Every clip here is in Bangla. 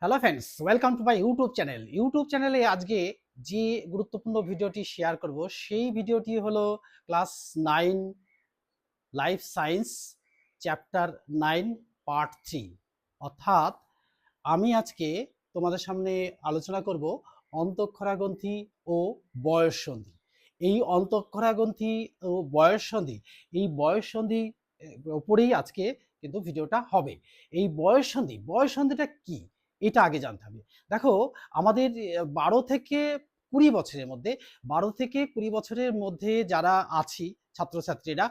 Hello friends, welcome to my YouTube channel. YouTube চ্যানেলে আজকে যে গুরুত্বপূর্ণ ভিডিওটি শেয়ার করব সেই ভিডিওটি হলো class 9 life science chapter 9 part 3। অর্থাৎ আমি আজকে তোমাদের সামনে আলোচনা করব অন্তঃক্ষরাগ্রন্থি ও বয়ঃসন্ধি। এই অন্তঃক্ষরাগ্রন্থি ও বয়ঃসন্ধি, এই বয়ঃসন্ধি ওপরেই আজকে কিন্তু ভিডিওটা হবে। এই বয়ঃসন্ধিটা কি এটা আগে জানতে হবে। দেখো, আমাদের 12 থেকে 20 বছরের মধ্যে যারা আছি ছাত্রছাত্রীরা,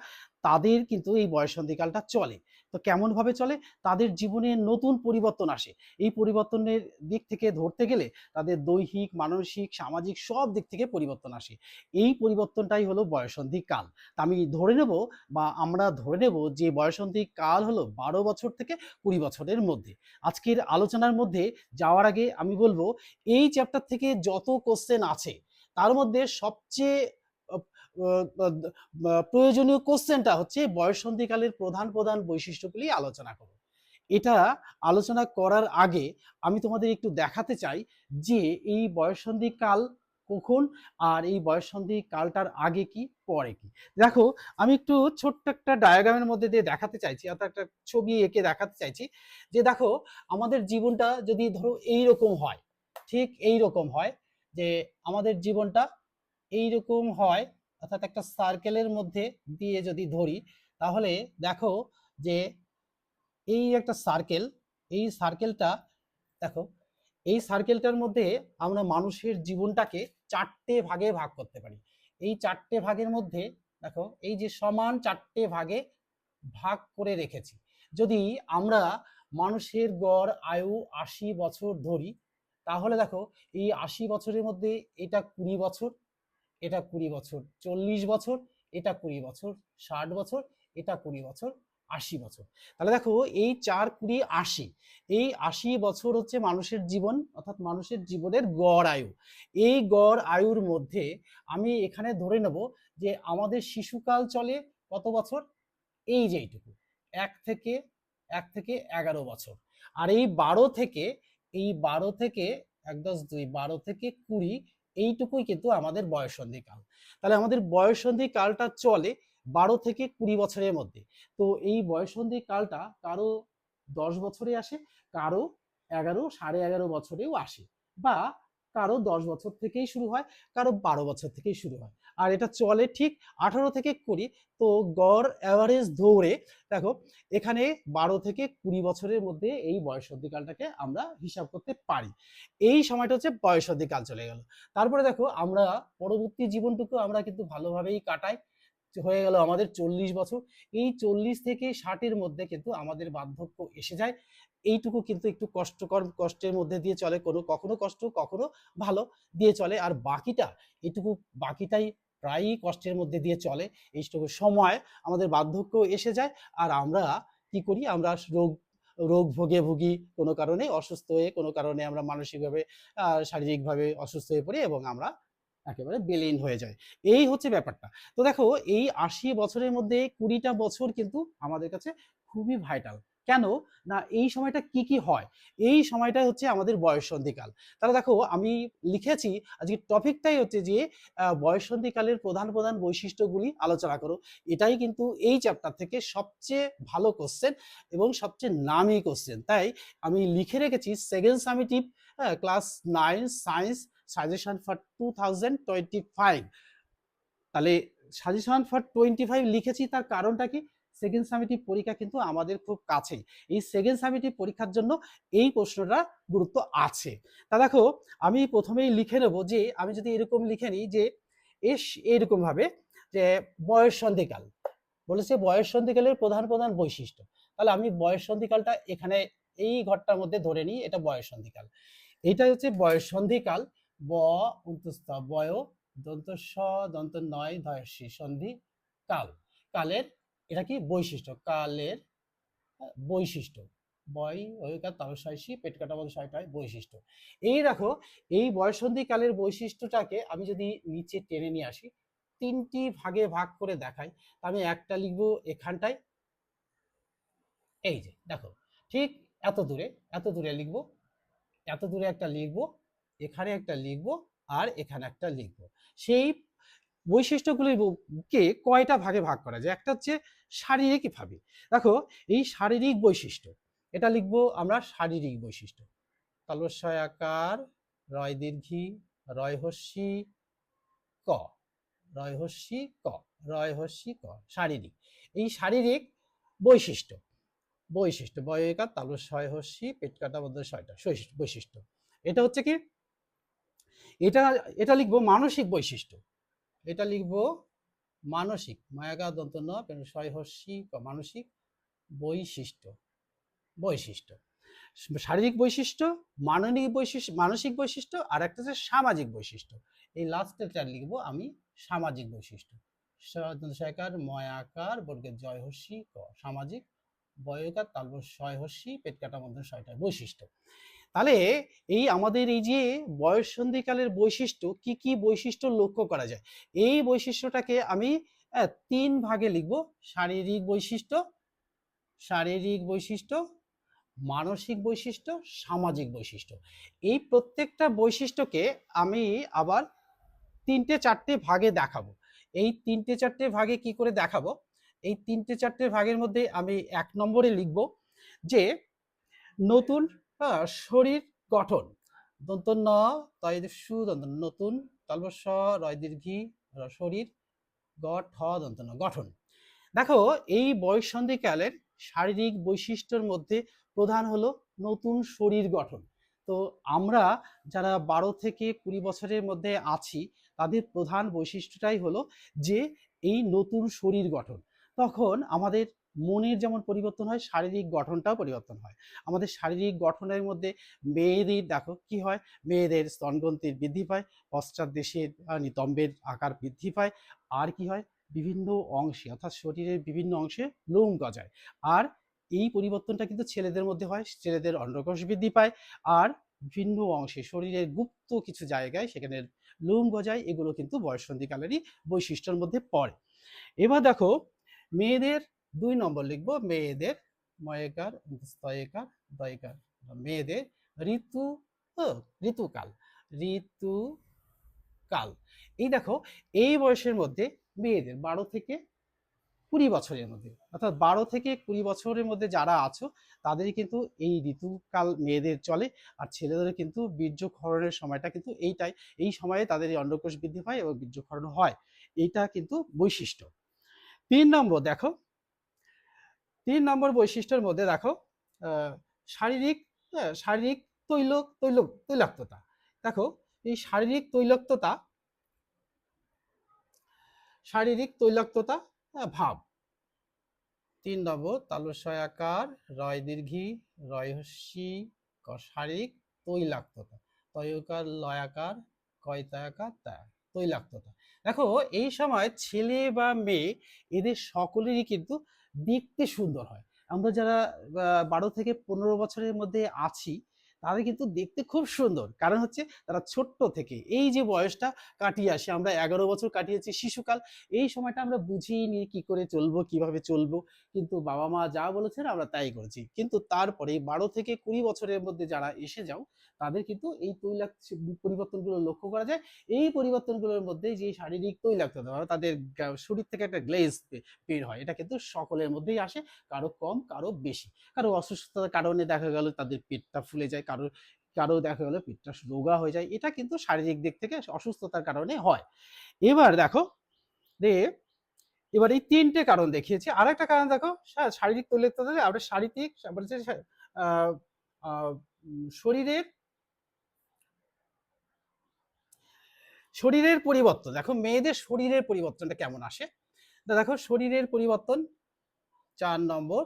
তাদের কিন্তু এই বয়ঃসন্ধিকালটা চলে। তো কেমন ভাবে চলে? তাদের জীবনে নতুন পরিবর্তন আসে। এই পরিবর্তনের দিক থেকে ধরতে গেলে তাদের দৈহিক, মানসিক, সামাজিক সব দিক থেকে পরিবর্তন আসে। এই পরিবর্তনটাই হলো বয়ঃসন্ধি কাল। তা আমি ধরে নেব বা আমরা ধরে নেব যে বয়ঃসন্ধি কাল হলো 12 বছর থেকে 20 বছরের মধ্যে। আজকের আলোচনার মধ্যে যাওয়ার আগে আমি বলবো, এই চ্যাপ্টার থেকে যত কোশ্চেন আছে তার মধ্যে সবচেয়ে প্রয়োজনীয় কোশ্চেনটা হচ্ছে বয়ঃসন্ধিকালের প্রধান প্রধান বৈশিষ্ট্যগুলি আলোচনা করব। এটা আলোচনা করার আগে আমি তোমাদের একটু দেখাতে চাই যে এই বয়ঃসন্ধি কাল কখন, আর এই বয়ঃসন্ধি কালটার আগে কি পরে কি। দেখো, আমি একটু ছোট্ট একটা ডায়াগ্রামের মধ্যে দিয়ে দেখাতে চাইছি, অর্থাৎ একটা ছবি এঁকে দেখাতে চাইছি যে দেখো, আমাদের জীবনটা যদি ধরো এইরকম হয়, ঠিক এইরকম হয়, যে আমাদের জীবনটা এইরকম হয়, অর্থাৎ একটা সার্কেলের মধ্যে দিয়ে যদি ধরি, তাহলে দেখো যে এই একটা সার্কেল, এই সার্কেলটা দেখো, এই সার্কেলটার মধ্যে আমরা মানুষের জীবনটাকে 4টে ভাগে ভাগ করতে পারি। এই 4টে ভাগের মধ্যে দেখো, এই যে সমান 4টে ভাগে ভাগ করে রেখেছি। যদি আমরা মানুষের গড় আয়ু 80 বছর ধরি, তাহলে দেখো এই 80 বছরের মধ্যে এটা 20 বছর, এটা 20 বছর, 40 বছর, এটা 20 বছর, 60 বছর, এটা 20 বছর, 80 বছর। তাহলে দেখো, এই 4 20 80, এই 80 বছর হচ্ছে মানুষের জীবন, অর্থাৎ মানুষের জীবনের গড় আয়ু। এই গড় আয়ুর মধ্যে আমি এখানে ধরে নেব যে আমাদের শিশুকাল চলে কত বছর? এই যে এইটুকু, 1 থেকে 11 বছর। আর এই 12 থেকে, এই 12 থেকে 1 10 2 12 থেকে 20, এইটুকুই কিন্তু আমাদের বয়ঃসন্ধি কাল। তাহলে আমাদের বয়ঃসন্ধি কালটা চলে 12 থেকে 20 বছরের মধ্যে। তো এই বয়ঃসন্ধি কালটা কারো 10 বছরে আসে, কারো 11 11.5 বছরেও আসে, বা কারো 10 বছর থেকেই শুরু হয়, কারো 12 বছর থেকেই শুরু হয়। আর এটা চলে ঠিক 18 থেকে 20। তো গড় অ্যাভারেজ ধরে দেখো, এখানে 12 থেকে 20 বছরের মধ্যে এই বয়ঃসন্ধিকালটাকে আমরা হিসাব করতে পারি। এই সময়টা হচ্ছে বয়ঃসন্ধিকাল চলে গেল। তারপরে দেখো, আমরা পরবর্তী জীবনটুকু আমরা কিন্তু ভালোভাবেই কাটাই। হয়ে গেল আমাদের 40 বছর। এই 40 থেকে 60-এর মধ্যে কিন্তু আমাদের বার্ধক্য এসে যায়। এইটুকু কিন্তু একটু কষ্টকর, কষ্টের মধ্যে দিয়ে চলে, কখনো কষ্ট, কখনো ভালো দিয়ে চলে। আর বাকিটা, এইটুকু বাকিটাই প্রায়ই কষ্টের মধ্যে দিয়ে চলে। এইটুকু সময় আমাদের বার্ধক্য এসে যায়, আর আমরা কি করি? আমরা রোগ রোগ ভোগে ভুগি, কোনো কারণে অসুস্থ হয়ে, কোনো কারণে আমরা মানসিকভাবে, শারীরিকভাবে অসুস্থ হয়ে পড়ি, এবং আমরা একেবারে বেলিন হয়ে যায়। এই হচ্ছে ব্যাপারটা। তো দেখো, এই 80 বছরের মধ্যে 20টা বছর কিন্তু আমাদের কাছে খুবই ভাইটাল। কেন? না, এই সময়টা কি কি হয়? এই সময়টা হচ্ছে আমাদের বয়ঃসন্ধিকাল। তাহলে দেখো, আমি লিখেছি আজকের টপিকটাই হচ্ছে যে বয়ঃসন্ধিকালের প্রধান প্রধান বৈশিষ্ট্যগুলি আলোচনা করো। এটাই কিন্তু এই চ্যাপ্টার থেকে সবচেয়ে ভালো কোশ্চেন এবং সবচেয়ে নামি কোশ্চেন। তাই আমি লিখে রেখেছি second summative class 9 science suggestion for 2025। তাহলে সাজেশন ফর 25 লিখেছি, তার কারণটা কি? সেকেন্ড সামেটিভ পরীক্ষা কিন্তু আমাদের খুব কাছেই। এই সেকেন্ড সামেটিভ পরীক্ষার জন্য এই প্রশ্নটা গুরুত্ব আছে। তা দেখো, আমি প্রথমেই লিখে নেব যে, আমি যদি এরকম লিখে নিই যে এস, এরকম ভাবে যে বয়ঃসন্ধিকাল বলেছে, বয়ঃসন্ধিকালের প্রধান প্রধান বৈশিষ্ট্য। তাহলে আমি বয়ঃসন্ধিকালটা এখানে এই ঘরটার মধ্যে ধরে নিই, এটা বয়ঃসন্ধিকাল। এটা হচ্ছে বয়ঃসন্ধিকাল। ব অন্তস্থ বয়, দন্ত স, দন্ত নয়, ধয়সী, সন্ধি কাল। কালের, এটা কি? বৈশিষ্ট্য। কালের বৈশিষ্ট্য। বয় ওইকার তালসাইসি পেট কাটা বলে ছয়টা হয় বৈশিষ্ট্য। এই দেখো, এই বয়ঃসন্ধি কালের বৈশিষ্ট্যটাকে আমি যদি নিচে টেনে নিয়ে আসি, 3টি ভাগে ভাগ করে দেখাই। আমি একটা লিখবো এখানটায়, এই যে দেখো, ঠিক এত দূরে, এত দূরে লিখবো। এত দূরে একটা লিখবো, এখানে একটা লিখবো, আর এখানে একটা লিখবো। সেই বৈশিষ্ট্যগুলিকে কয়টা ভাগে ভাগ করা যায়? একটা হচ্ছে শারীরিক ভাবে। দেখো এই শারীরিক বৈশিষ্ট্য, এটা লিখবো আমরা শারীরিক বৈশিষ্ট্য। তালস্বয় আকার, রয় দীর্ঘী, রয় হস্যি ক, রয় হস্যি ক, রয় হস্যি ক, শারীরিক। এই শারীরিক বৈশিষ্ট্য, বৈশিষ্ট্য বয়কার তালস্বয় হস্যি পেট কাটা মধ্যে ছয়টা বৈশিষ্ট্য। এটা হচ্ছে কি, এটা এটা লিখবো মানসিক বৈশিষ্ট্য। এটা লিখবো মানসিক, মায়াগা দন্ত ন ছয় হস্যি ক, মানসিক বৈশিষ্ট্য, বৈশিষ্ট্য। শারীরিক বৈশিষ্ট্য, মানবিক বৈশিষ্ট্য, মানসিক বৈশিষ্ট্য, আর একটা হচ্ছে সামাজিক বৈশিষ্ট্য। এই লাস্টেরটা লিখবো আমি সামাজিক বৈশিষ্ট্য। সকার ময়াকার বর্গের জয় হস্যি ক, সামাজিক, বয়কার তালব ছয় হস্যি পেট কাটার মধ্যে ছয়টা বৈশিষ্ট্য। তাহলে এই আমাদের এই যে বয়ঃসন্ধিকালের বৈশিষ্ট্য, কি কি বৈশিষ্ট্য লক্ষ্য করা যায়, এই বৈশিষ্ট্যটাকে আমি 3 ভাগে লিখবো। শারীরিক বৈশিষ্ট্য, শারীরিক বৈশিষ্ট্য, মানসিক বৈশিষ্ট্য, সামাজিক বৈশিষ্ট্য। এই প্রত্যেকটা বৈশিষ্ট্যকে আমি আবার 3টে-4টে ভাগে দেখাবো। এই 3টে-4টে ভাগে কি করে দেখাবো? এই 3টে-4টে ভাগের মধ্যে আমি 1 নম্বরে লিখব যে নতুন শরীর গঠন, দন্ত ন তয় সু দন্ত নতুন, তালব স রয় দীর্ঘী শরীর, গ ঠ দন্ত ন গঠন। দেখো এই বয়ঃসন্ধিকালের শারীরিক বৈশিষ্ট্যের মধ্যে প্রধান হলো নতুন শরীর গঠন। তো আমরা যারা 12 থেকে 20 বছরের মধ্যে আছি, তাদের প্রধান বৈশিষ্ট্যটাই হলো যে এই নতুন শরীর গঠন। তখন আমাদের মনের যেমন পরিবর্তন হয়, শারীরিক গঠনটাও পরিবর্তন হয়। আমাদের শারীরিক গঠনের মধ্যে মেয়েদের দেখো কি হয়, মেয়েদের স্তনগ্রন্থির বৃদ্ধি পায়, পশ্চাৎ দেশের নিতম্বের আকার বৃদ্ধি পায়, আর কি হয়, বিভিন্ন অংশে অর্থাৎ শরীরের বিভিন্ন অংশে লোম গজায়। আর এই পরিবর্তনটা কিন্তু ছেলেদের মধ্যে হয়, ছেলেদের অন্ডকোষ বৃদ্ধি পায়, আর ভিন্ন অংশে শরীরের গুপ্ত কিছু জায়গায় সেখানে লোম গজায়। এগুলো কিন্তু বয়ঃসন্ধিকালেরই বৈশিষ্ট্যের মধ্যে পড়ে। এবার দেখো মেয়েদের 2 নম্বর লিখবো, মেয়েদের ময়কার স্তয়কার দয়কার, মেয়েদের ঋতু, ঋতুকাল, ঋতুকাল। এই দেখো এই বয়সের মধ্যে মেয়েদের 12 থেকে 20 বছরের মধ্যে, অর্থাৎ 12 থেকে 20 বছরের মধ্যে যারা আছো তাদেরই কিন্তু এই ঋতুকাল মেয়েদের চলে। আর ছেলেদের কিন্তু বীর্যক্ষরণের সময়টা কিন্তু এইটাই, এই সময়ে তাদের এই অন্ডকোষ বৃদ্ধি পায় এবং বীর্যক্ষরণ হয়। এইটা কিন্তু বৈশিষ্ট্য। 3 নম্বর দেখো, 3 নম্বর বৈশিষ্ট্যের মধ্যে দেখো শারীরিক, শারীরিক তৈলাক্ততা। দেখো এই শারীরিক তৈলাক্ততা, শারীরিক তৈলাক্ততা ভাব। 3 নম্বর তালস্বয় আকার, রয় দীর্ঘী, রয় হস্যি ক, শারীরিক তৈলাক্ততা, তয়কার লয়াকার, কয়তায়াকার তা, তৈলাক্ততা। দেখো এই সময় ছেলে বা মেয়ে এদের সকলেরই কিন্তু দেখতে সুন্দর হয়। আমরা যারা 12 থেকে 15 বছরের মধ্যে আছি, তাদের কিন্তু দেখতে খুব সুন্দর। কারণ হচ্ছে তারা ছোট্ট থেকে এই যে বয়সটা কাটিয়ে আসে, আমরা 11 বছর কাটিয়েছি শিশুকাল, এই সময়টা আমরা বুঝিয়ে নিয়ে কি করে চলবো, কিভাবে চলবো, কিন্তু বাবা মা যা বলেছেন আমরা তাই করেছি। কিন্তু তারপরে 12 থেকে 20 বছরের মধ্যে যারা এসে যাও, তাদের কিন্তু এই পরিবর্তনগুলো লক্ষ্য করা যায়। এই পরিবর্তনগুলোর মধ্যে যে শারীরিক তৈলাক্ততা, তাদের শরীর থেকে একটা গ্লেজ বের হয়, এটা কিন্তু সকলের মধ্যেই আসে, কারো কম কারো বেশি। কারো অসুস্থতার কারণে দেখা গেল তাদের পেটটা ফুলে যায়, কারো কারো দেখা গেল পেটটা রোগা হয়ে যায়, এটা কিন্তু শারীরিক দিক থেকে অসুস্থতার কারণে হয়। এবার দেখো যে এবার এই 3টে কারণ দেখিয়েছি, আর একটা কারণ দেখো শারীরিক তৈলাক্ততা, আমরা শারীরিক শরীরের, শরীরের পরিবর্তন। দেখো মেয়েদের শরীরের পরিবর্তনটা কেমন আসে, দেখো শরীরের পরিবর্তন 4 নম্বর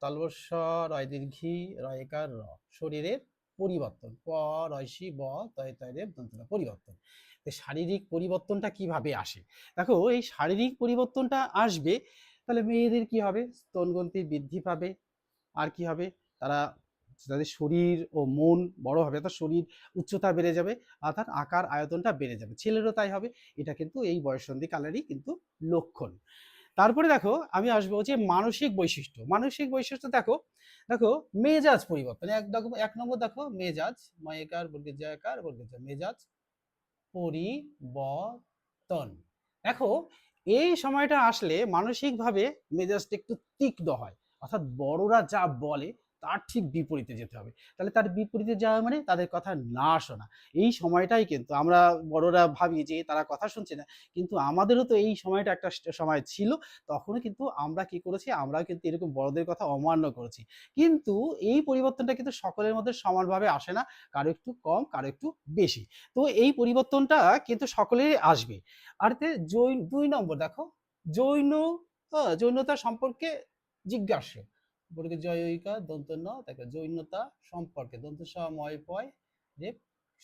তালবস্য রয় দীর্ঘী রয়কার র, শরীরের পরিবর্তন, প রয়সি ব তয় তয়রের দন্তনা পরিবর্তন। শারীরিক পরিবর্তনটা কিভাবে আসে, দেখো এই শারীরিক পরিবর্তনটা আসবে, তাহলে মেয়েদের কি হবে, স্তনগ্রন্থি বৃদ্ধি পাবে, আর কি হবে, তারা তাদের শরীর ও মন বড় হবে, অর্থাৎ শরীর উচ্চতা বেড়ে যাবে, অর্থাৎ আকার আয়তনটা বেড়ে যাবে। ছেলেরও তাই হবে। এটা কিন্তু এই বয়ঃসন্ধি কালেরই কিন্তু লক্ষণ। তারপরে দেখো আমি আসবো যে মানসিক বৈশিষ্ট্য। মানসিক বৈশিষ্ট্য দেখো, দেখো মেজাজ পরিবর্তন। এক নম্বর দেখো মেজাজ, ময়কার বর্গের জয়কার বর্গের জয়, মেজাজ পরিবর্তন। দেখো এই সময়টা আসলে মানসিকভাবে মেজাজটা একটু তীক্ষ্ণ হয়, অর্থাৎ বড়রা যা বলে তার ঠিক বিপরীতে যেতে হবে। তাহলে তার বিপরীতে যাওয়া মানে তাদের কথা না শোনা। এই সময়টাই কিন্তু আমরা বড়রা ভাবি যে তারা কথা শুনছে না, কিন্তু আমাদেরও তো এই সময়টা একটা সময় ছিল, তখনও কিন্তু আমরা কি করেছি, আমরাও কিন্তু এরকম বড়দের কথা অমান্য করেছি। কিন্তু এই পরিবর্তনটা কিন্তু সকলের মধ্যে সমানভাবে আসে না, কারো একটু কম, কারো একটু বেশি। তো এই পরিবর্তনটা কিন্তু সকলেরই আসবে। আর জৈন ২ নম্বর দেখো, জৈন জৈনতা সম্পর্কে জিজ্ঞাসা। বর্গে জয়ইকা দন্ত ন, দেখো জৈনতা সম্পর্কে দন্ত স ময় পয় রেপ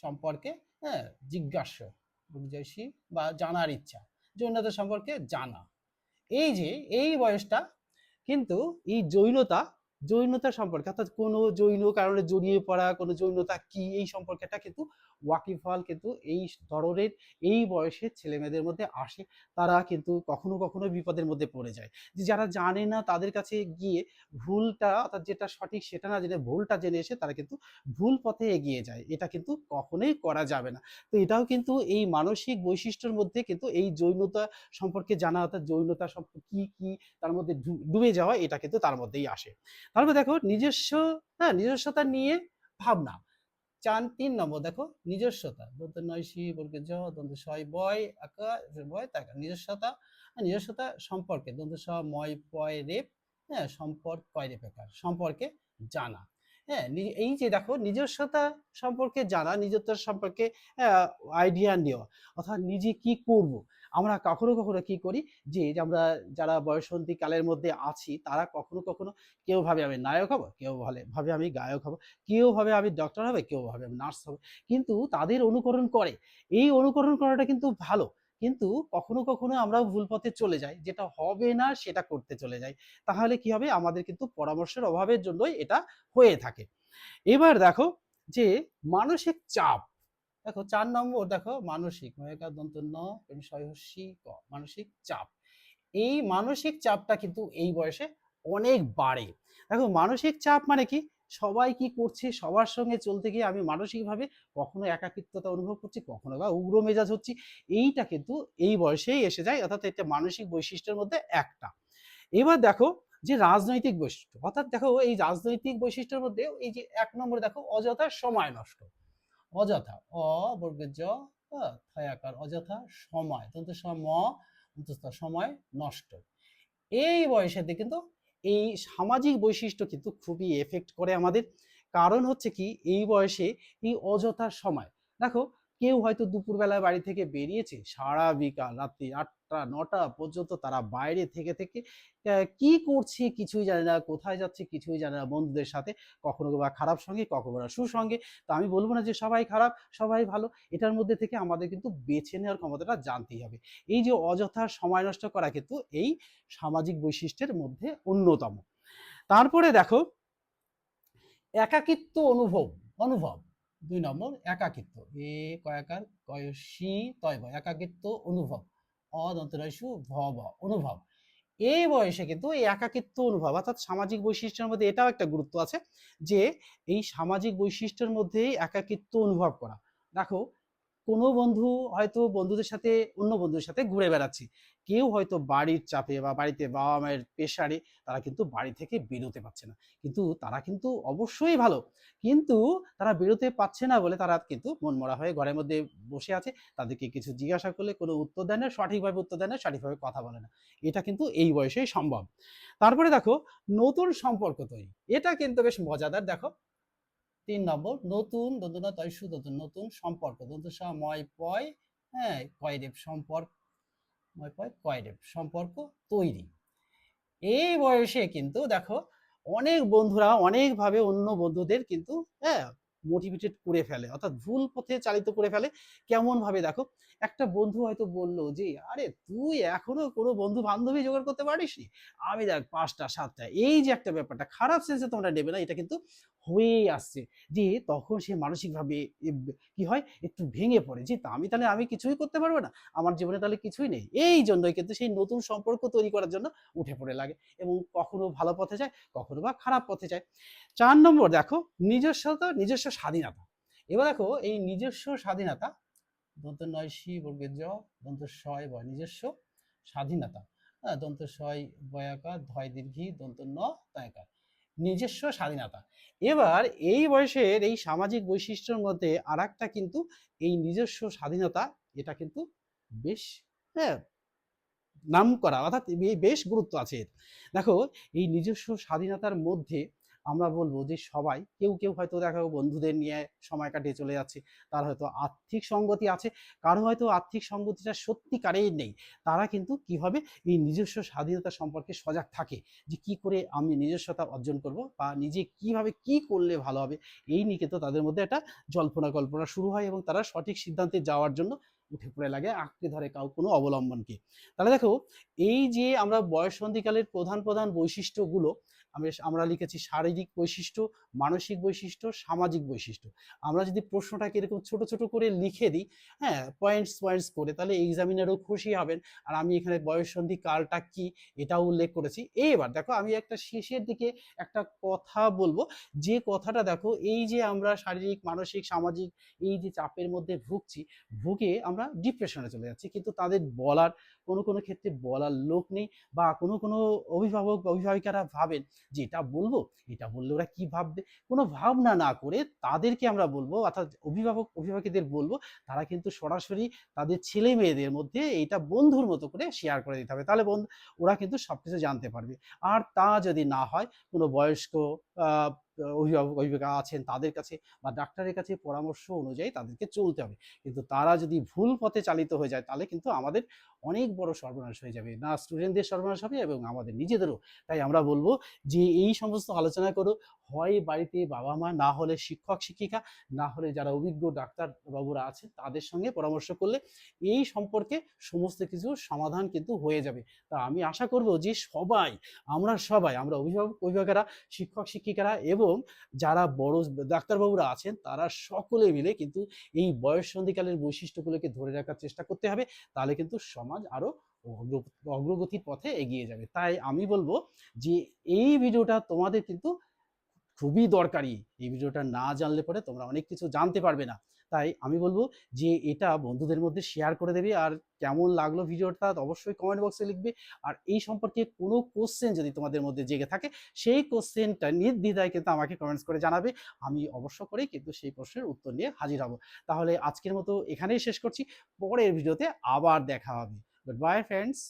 সম্পর্কে, হ্যাঁ, জিজ্ঞাসা জয়সী বা জানার ইচ্ছা, জৈনতা সম্পর্কে জানা। এই যে এই বয়সটা কিন্তু এই জৈনতা সম্পর্কে, অর্থাৎ কোনো জৈন কারণে জড়িয়ে পড়া, কোনো জৈনতা কি, এই সম্পর্কেটা কিন্তু ওয়াকিবহাল কিন্তু এই ধরনের এই বয়সের ছেলে মেয়েদের মধ্যে আসে। তারা কিন্তু কখনো কখনো বিপদের মধ্যে পড়ে যায়, যে যারা জানে না তাদের কাছে গিয়ে ভুলটা, অর্থাৎ যেটা সঠিক সেটা না জেনে ভুলটা জেনে এসে তারা কিন্তু ভুল পথে এগিয়ে যায়। এটা কিন্তু কখনোই করা যাবে না। তো এটাও কিন্তু এই মানসিক বৈশিষ্ট্যের মধ্যে কিন্তু এই জৈনতা সম্পর্কে জানা, অর্থাৎ জৈনতা সম্পর্কে কি কি তার মধ্যে ডুবে যাওয়া, এটা কিন্তু তার মধ্যেই আসে। তারপর দেখো নিজস্ব, হ্যাঁ, নিজস্বতা নিয়ে ভাবনা। ৩ নম্বর দেখো নিজস্বতা, দন্ত নয়সী বর্গের জ দন্ত ছয় বয় আকা বয় তাকা, নিজস্বতা, নিজস্বতা সম্পর্কে দন্ত স ময় পয় রেপ, হ্যাঁ, সম্পর্ক কয় রেপ একার সম্পর্কে জানা। হ্যাঁ, এই যে দেখো নিজস্বতা সম্পর্কে জানা, নিজত্ব সম্পর্কে আইডিয়া নেওয়া, অর্থাৎ নিজে কি করব। আমরা কখনো কখনো কি করি, যে আমরা যারা বয়সন্তী কালের মধ্যে আছি তারা কখনো কখনো কেউ ভাবে আমি নায়ক হব, কেউ ভাবে আমি গায়ক হব, কেউ ভাবে আমি ডক্টর হবে, কেউ ভাবে আমি নার্স হবে, কিন্তু তাদের অনুকরণ করে। এই অনুকরণ করাটা কিন্তু ভালো, কিন্তু কখনো কখনো আমরাও ভুল পথে চলে যাই, যেটা হবে না সেটা করতে চলে যাই। তাহলে কি হবে, আমাদের কিন্তু পরামর্শের অভাবের জন্যই এটা হয়ে থাকে। এবার দেখো যে মানসিক চাপ। দেখো ৪ নম্বর দেখো মানসিক, দন্ত ন সহস্যি ক, মানসিক চাপ। এই মানসিক চাপটা কিন্তু এই বয়সে অনেক বাড়ে। দেখো মানসিক চাপ মানে কি, সবাই কি করছে, সবার সঙ্গে চলতে গিয়ে আমি মানসিকভাবে কখনো একাকিত্বতা অনুভব করছি, কখনো বা উগ্র মেজাজ হচ্ছি। এইটা কিন্তু এই বয়সেই এসে যায়, অর্থাৎ এটা মানসিক বৈশিষ্ট্যের মধ্যে একটা। এবার দেখো যে রাজনৈতিক বৈশিষ্ট্য, অর্থাৎ দেখো এই রাজনৈতিক বৈশিষ্ট্যের মধ্যে এই যে ১ নম্বরে দেখো অযথা সময় নষ্ট। অযথা, বর্গের জ থয়াকার, অযথা সময় দন্ত সময় নষ্ট। এই বয়সেতে কিন্তু এই সামাজিক বৈশিষ্ট্য কিন্তু খুবই এফেক্ট করে আমাদের। কারণ হচ্ছে কি, এই বয়সে এই অযথা সময়, দেখো কেউ হয়তো দুপুরবেলায় বাড়ি থেকে বেরিয়েছে, সারা বিকাল রাত্রি ৮টা ৯টা পর্যন্ত তারা বাইরে থেকে থেকে কি করছে কিছুই জানে না, কোথায় যাচ্ছে কিছুই জানে না, বন্ধুদের সাথে কখনো বা খারাপ সঙ্গে, কখনো বা সুসঙ্গে। তো আমি বলবো না যে সবাই খারাপ সবাই ভালো, এটার মধ্যে থেকে আমাদের কিন্তু বেছে নেওয়ার ক্ষমতাটা জানতেই হবে। এই যে অযথা সময় নষ্ট করা কিন্তু এই সামাজিক বৈশিষ্ট্যের মধ্যে অন্যতম। তারপরে দেখো একাকিত্ব অনুভব, অনুভব ২ নম্বর একাকিত্ব, এ কয়াকার কয়সী তয় ব, একাকিত্ব অনুভব, অদন্তরাইসু ভ ব, অনুভব। এই বয়সে কিন্তু এই একাকিত্ব অনুভব, অর্থাৎ সামাজিক বৈশিষ্ট্যের মধ্যে এটাও একটা গুরুত্ব আছে, যে এই সামাজিক বৈশিষ্ট্যের মধ্যেই একাকিত্ব অনুভব করা। দেখো কোনো বন্ধু হয়তো বন্ধুদের সাথে, অন্য বন্ধুদের সাথে ঘুরে বেড়াচ্ছি, কেউ হয়তো বাড়ির চাপে বা বাড়িতে বাবা মায়ের প্রেশারে তারা কিন্তু বাড়ি থেকে বেরোতে পারছে না, কিন্তু তারা কিন্তু অবশ্যই ভালো, কিন্তু তারা বেরোতে পারছে না বলে তারা কিন্তু মনমরা হয়ে ঘরের মধ্যে বসে আছে। তাদেরকে কিছু জিজ্ঞাসা করলে কোনো উত্তর দেয় না, সঠিকভাবে উত্তর দেয় না, সঠিকভাবে কথা বলে না। এটা কিন্তু এই বয়সেই সম্ভব। তারপরে দেখো নতুন সম্পর্ক তৈরি, এটা কিন্তু বেশ মজাদার। দেখো ৩ নম্বর নতুন দন্তনা তয়সু নতুন, নতুন সম্পর্ক দন্তসা ময় পয়, হ্যাঁ, কয়রেপ সম্পর্ক, ময় পয় কয়রেপ সম্পর্ক তৈরি। এই বয়সে কিন্তু দেখো অনেক বন্ধুরা অনেকভাবে অন্য বন্ধুদের কিন্তু, হ্যাঁ, মোটিভেটেড করে ফেলে, অর্থাৎ ভুল পথে চালিত করে ফেলে। কেমন ভাবে, দেখো একটা বন্ধু হয়তো বললো যে আরে তুই এখনো কোনো বন্ধু বান্ধবী জোগাড় করতে পারিসনি, আমি দেখ ৫টা ৭টা, এই যে একটা ব্যাপারটা খারাপ সেন্সে তোমরা নেবে না, এটা কিন্তু হয়েই আসছে, যে তখন সে মানসিকভাবে কি হয়, একটু ভেঙে পড়ে, যে তা আমি তাহলে আমি কিছুই করতে পারবো না, আমার জীবনে তাহলে কিছুই নেই। এই জন্যই কিন্তু সেই নতুন সম্পর্ক তৈরি করার জন্য উঠে পড়ে লাগে, এবং কখনো ভালো পথে যায়, কখনো বা খারাপ পথে যায়। ৪ নম্বর দেখো, নিজস্বতা, নিজস্ব স্বাধীনতা। এবার দেখো এই নিজস্ব স্বাধীনতা, দন্ত নয় সি বর্গের জ, দন্ত সয় বয়, নিজস্ব স্বাধীনতা। হ্যাঁ, দন্ত সয় বয়াকার, ধয় দীর্ঘি, দন্ত ন তয়াকার, নিজস্ব স্বাধীনতা। এবার এই বয়সের এই সামাজিক বৈশিষ্ট্যের মধ্যে আর একটা কিন্তু এই নিজস্ব স্বাধীনতা, এটা কিন্তু বেশ, হ্যাঁ, নাম করা, অর্থাৎ বেশ গুরুত্ব আছে এর। দেখো এই নিজস্ব স্বাধীনতার মধ্যে আমরা বলবো যে সবাই, কেউ কেউ হয়তো দেখো বন্ধুদের নিয়ে সময় কাটিয়ে চলে যাচ্ছে, তার হয়তো আর্থিক সঙ্গতি আছে, কারো হয়তো আর্থিক সঙ্গতিটা সত্যিকারেই নেই। তারা কিন্তু কিভাবে এই নিজস্ব স্বাধীনতা সম্পর্কে সজাগ থাকে, যে কি করে আমি নিজস্বতা অর্জন করব, বা নিজে কিভাবে কি করলে ভালো হবে, এই নিয়ে কিন্তু তাদের মধ্যে একটা জল্পনা কল্পনা শুরু হয়, এবং তারা সঠিক সিদ্ধান্তে যাওয়ার জন্য উঠে পড়ে লাগে, আঁকড়ে ধরে কোনো অবলম্বনকে। তাহলে দেখো এই যে আমরা বয়ঃসন্ধিকালের প্রধান প্রধান বৈশিষ্ট্যগুলো আমরা লিখেছি: শারীরিক বৈশিষ্ট্য, মানসিক বৈশিষ্ট্য, সামাজিক বৈশিষ্ট্য। আমরা যদি প্রশ্নটাকে এরকম ছোট ছোট করে লিখে দিই, হ্যাঁ, পয়েন্টস পয়েন্টস করে, তাহলে এক্সামিনারও খুশি হবেন। আর আমি এখানে বয়ঃসন্ধি কালটা কি এটাও উল্লেখ করেছি। এবার দেখো আমি একটা শেষের দিকে একটা কথা বলবো, যে কথাটা দেখো, এই যে আমরা শারীরিক, মানসিক, সামাজিক এই যে চাপের মধ্যে ভুগে আমরা ডিপ্রেশনে চলে যাচ্ছি, কিন্তু তাদের বলার কোনো কোনো ক্ষেত্রে বলার লোক নেই, বা কোনো কোনো অভিভাবক বা অভিভাবিকারা ভাবেন যে এটা বলবো, এটা বললে ওরা কি ভাববে, কোনো ভাবনা না করে তাদেরকে আমরা বলবো, অর্থাৎ অভিভাবক অভিভাবকদের বলবো, তারা কিন্তু সরাসরি তাদের ছেলে মেয়েদের মধ্যে এইটা বন্ধুর মতো করে শেয়ার করে দিতে হবে, তাহলে বন্ধু ওরা কিন্তু সবকিছু জানতে পারবে। আর তা যদি না হয়, কোনো বয়স্ক আহ, অভিভাবক অভিভাবিকা আছেন তাদের কাছে বা ডাক্তারের কাছে পরামর্শ অনুযায়ী তাদেরকে চলতে হবে। কিন্তু তারা যদি ভুল পথে চালিত হয়ে যায়, তাহলে কিন্তু আমাদের অনেক বড় সর্বনাশ হয়ে যাবে, না স্টুডেন্টদের সর্বনাশ হবে এবং আমাদের নিজেদেরও। তাই আমরা বলবো যে এই সমস্ত আলোচনা করো, হয় বাড়িতে বাবা মা, না হলে শিক্ষক শিক্ষিকা, না হলে যারা অভিজ্ঞ ডাক্তার বাবুরা আছেন তাদের সঙ্গে পরামর্শ করলে এই সম্পর্কে সমস্ত কিছুর সমাধান কিন্তু হয়ে যাবে। তা আমি আশা করব যে আমরা অভিভাবক অভিভাবকেরা, শিক্ষক শিক্ষিকারা এবং যারা বড় ডাক্তারবাবুরা আছেন, তারা সকলে মিলে কিন্তু এই বয়ঃসন্ধিকালের বৈশিষ্ট্যগুলোকে ধরে রাখার চেষ্টা করতে হবে, তাহলে কিন্তু সমাজ আরো অগ্রগতির পথে এগিয়ে যাবে। তাই আমি বলবো যে এই ভিডিওটা তোমাদের কিন্তু খুবই দরকারি। এই ভিডিওটা না জানলে পরে তোমরা অনেক কিছু জানতে পারবে না। তাই আমি বলবো যে এটা বন্ধুদের মধ্যে শেয়ার করে দেবে, আর কেমন লাগলো ভিডিওটা অবশ্যই কমেন্ট বক্সে লিখবে। আর এই সম্পর্কে কোনো কোশ্চেন যদি তোমাদের মধ্যে জেগে থাকে, সেই কোশ্চেনটা নির্দ্বিধায় কিন্তু আমাকে কমেন্টস করে জানাবে। আমি অবশ্য করেই কিন্তু সেই প্রশ্নের উত্তর নিয়ে হাজির হব। তাহলে আজকের মতো এখানেই শেষ করছি, পরের ভিডিওতে আবার দেখা হবে। Good bye friends.